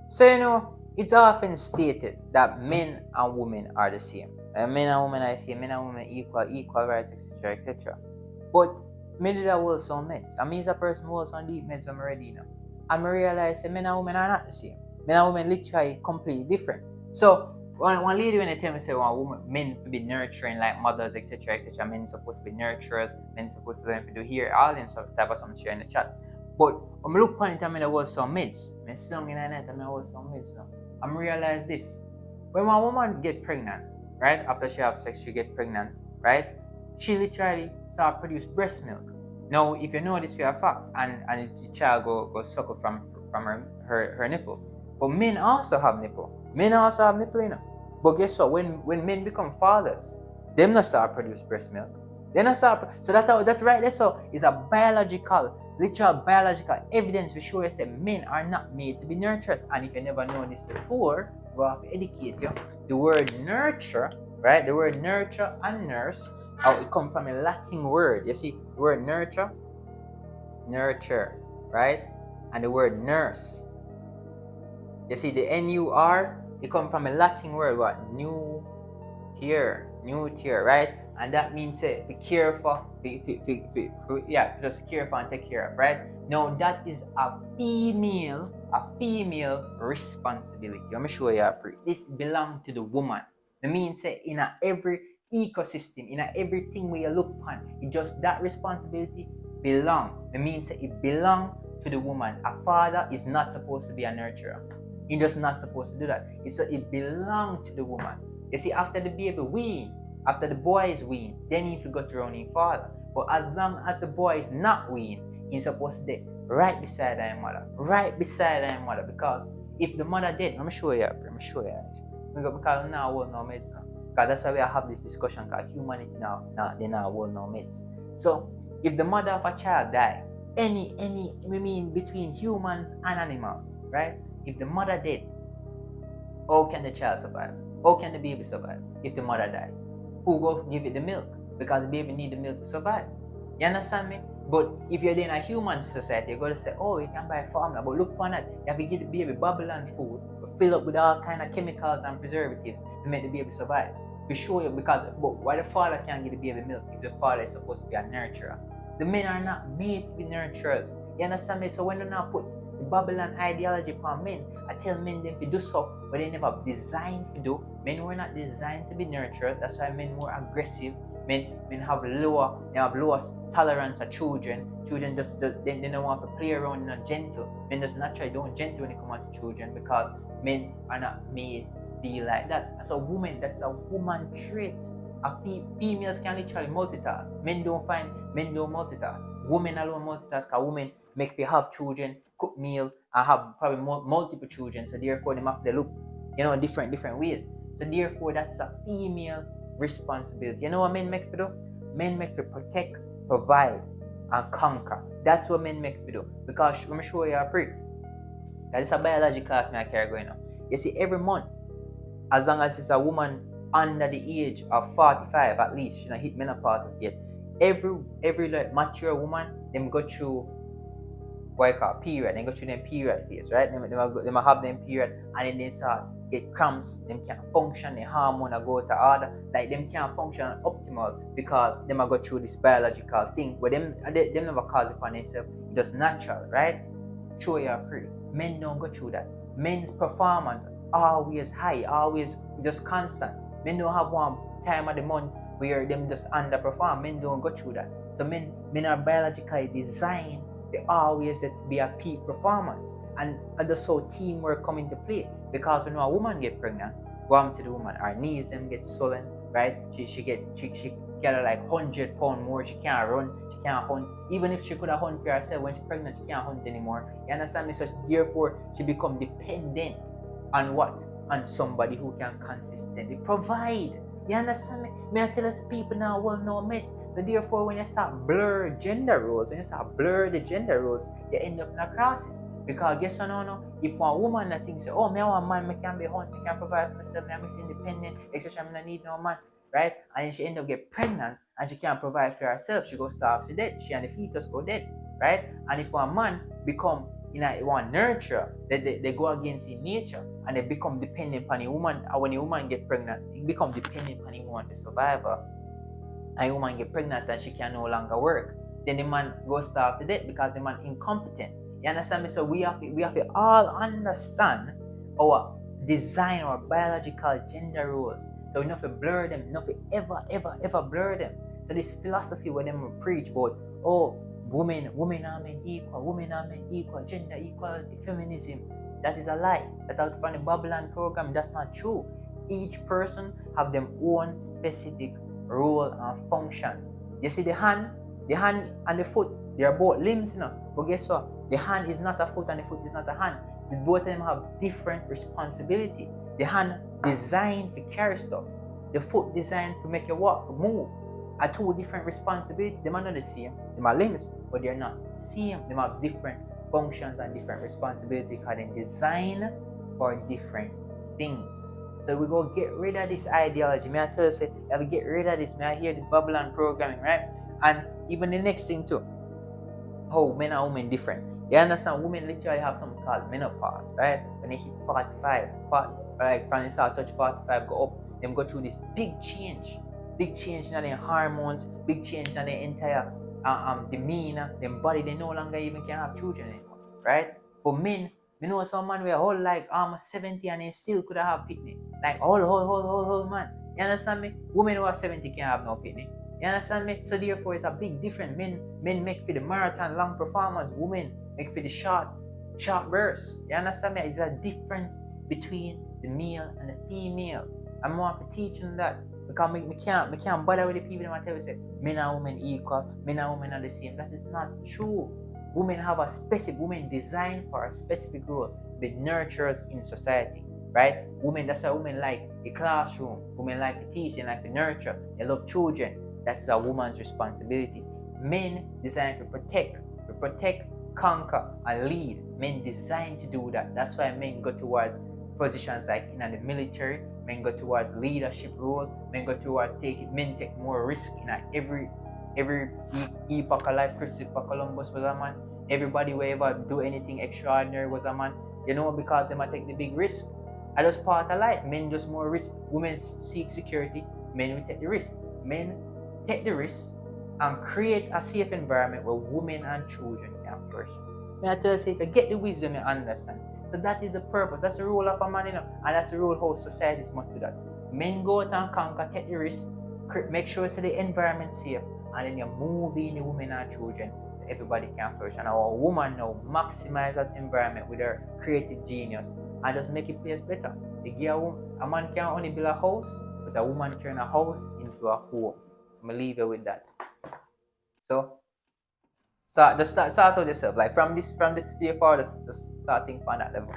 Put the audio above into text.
So, it's often stated that men and women are the same. Men and women are the same, men and women equal rights, etc., etc. But me did that was some meds. I mean, as a person who was on deep meds when I'm ready, And I realized that men and women are not the same. Men and women literally completely different. So, one lady when they tell me, say, one woman, men to be nurturing like mothers, etc., etc., men supposed to be nurturers, men supposed to learn to do here, all them sort of type of something share in the chat. But when I look upon it, I mean, there was some mids. I sung in the night, I mean, there was some mids now. I realize this. When one woman get pregnant, right, after she have sex, she get pregnant, right, she literally start produce breast milk. Now, if you know this for a fact, and the child go suckle from her nipple. But men also have nipple. Men also have nipple, But guess what? When men become fathers, them not start produce breast milk. They not start. So that's right there. So it's a literal biological evidence to show us that men are not made to be nurturers. And if you never known this before, we'll have to educate you. The word nurture, right? The word nurture and nurse, it comes from a Latin word. You see, the word nurture, right? And the word nurse. You see, the NUR, it comes from a Latin word, what? New tier, right? And that means be careful, just careful and take care of, right? Now that is a female responsibility. Let me show you. This belongs to the woman. It means in every ecosystem, in everything where you look upon, it just that responsibility belong. It means it belong to the woman. A father is not supposed to be a nurturer. He's just not supposed to do that. It belongs to the woman. You see, after the baby wean, after the boy is wean, then he forgot to run his father. But as long as the boy is not wean, he's supposed to be right beside his mother. Right beside his mother. Because if the mother did, let me show you. Because now we'll know medicine. Because that's why we have this discussion, because humanity now they now will know medicine. So if the mother of a child die, between humans and animals, right? If the mother did, how can the child survive? How can the baby survive if the mother died? Who go give it the milk? Because the baby need the milk to survive. You understand me? But if you're in a human society, you're going to say, oh, you can buy formula. But look upon it, you have to give the baby Babylon food, fill up with all kind of chemicals and preservatives to make the baby survive. We show you but why the father can't give the baby milk if the father is supposed to be a nurturer? The men are not made to be nurturers. You understand me? So when you now put the Babylon ideology upon men, I tell men them to do stuff but they never designed to do. Men were not designed to be nurturers. That's why men more aggressive. Men have lower tolerance of children. Children they don't want to play around in a gentle. Men just naturally don't gentle when it comes to children because men are not made to be like that. As a woman, that's a woman trait. Females can literally multitask. Men don't multitask. Women alone multitask because women make you have children, cook meal, and have probably multiple children. So therefore, they have to look, different ways. So therefore, that's a female responsibility. You know what men make for do? Men make for protect, provide, and conquer. That's what men make for do. Because let me show you a prick. That is a biology class me I carry going on. You see, every month, as long as it's a woman under the age of 45 at least, she not hit menopause as yet. Every like mature woman, them go through what I call period. They go through them period phase, right? They have them period and then they start get cramps, them can't function, the hormone go to order, like them can't function optimal because them go through this biological thing where them never cause it for themselves, it's just natural, right? Show you free. Men don't go through that. Men's performance always high, always just constant. Men don't have one time of the month where them just underperform. Men don't go through that. So men are biologically designed to always be a peak performance. And just so teamwork come into play. Because when a woman get pregnant, what happens to the woman? Her knees them get swollen, right? She get like 100 pounds more. She can't run, she can't hunt. Even if she could have hunt for herself when she's pregnant, she can't hunt anymore. You understand me? So therefore, she become dependent on what? On somebody who can consistently provide. You understand me? May I tell us people now will know mates. So therefore, when you start blur gender roles, when you start blur the gender roles, you end up in a crisis. Because guess what no? If one woman that thinks, oh, me want man, me can be hunt, me can provide for myself, me I'm independent, etc. I need no man, right? And then she end up get pregnant and she can't provide for herself, she go starve to death. She and the fetus go dead, right? And if one man become want nurture, they go against in nature and they become dependent upon the woman. And when the woman get pregnant, it become dependent upon the woman to survive her. And the woman get pregnant and she can no longer work. Then the man goes starve to death because the man incompetent. You understand me? So we have to all understand our design, our biological gender roles. So we not to blur them, not to ever blur them. So this philosophy where them preach about, oh, women are men equal, gender equality, feminism, that is a lie. That out from the Babylon program, that's not true. Each person have their own specific role and function. You see the hand and the foot, they are both limbs, you know. But guess what? The hand is not a foot and the foot is not a hand. The both of them have different responsibility. The hand designed to carry stuff. The foot designed to make you walk, move. Are two different responsibilities. They are not the same. They are limbs, but they are not same. They have different functions and different responsibilities because they're designed for different things. So we go get rid of this ideology. May I tell you, say, you have to get rid of this. May I hear the Babylon programming, right? And even the next thing too, how men and women different. You understand? Women literally have something called menopause, right? When they hit 45, like from the start touch 45, go up, them go through this big change in their hormones, big change in their entire demeanor, them body. They no longer even can have children anymore, right? But men, you know, some man were whole like almost 70 and they still could have picnic. Like whole man. You understand me? Women who are 70 can't have no picnic. You understand me? So therefore it's a big difference. Men make for the marathon long performance, women make for the short burst. You understand me? It's a difference between the male and the female. I'm more for teaching that because we can't bother with the people that tell you say men and women equal, men and women are the same. That is not true. Women have a specific, women designed for a specific role, be nurturers in society, right? Women, that's why women like the classroom, women like to teach, they like to nurture, they love children. That is a woman's responsibility. Men designed to protect, conquer, and lead. Men designed to do that. That's why men go towards positions like in the military, men go towards leadership roles, men go towards men take more risk in every epoch of life. Christopher Columbus was a man. Everybody who ever do anything extraordinary was a man. You know, because they might take the big risk. And that's part of life. Men just more risk. Women seek security. Men will take the risk. Men take the risk and create a safe environment where women and children can flourish. May I tell you, if you get the wisdom, you understand. So that is the purpose. That's the role of a man, you know, and that's the role how societies must do that. Men go out and conquer, take the risk, make sure it's the environment safe, and then you move in the women and children so everybody can flourish. And our woman now maximize that environment with her creative genius and just make it place better. A man can only build a house, but a woman turn a house into a home. I'm gonna leave you with that. So just start out yourself. Like from this day forward, just start thinking on that level.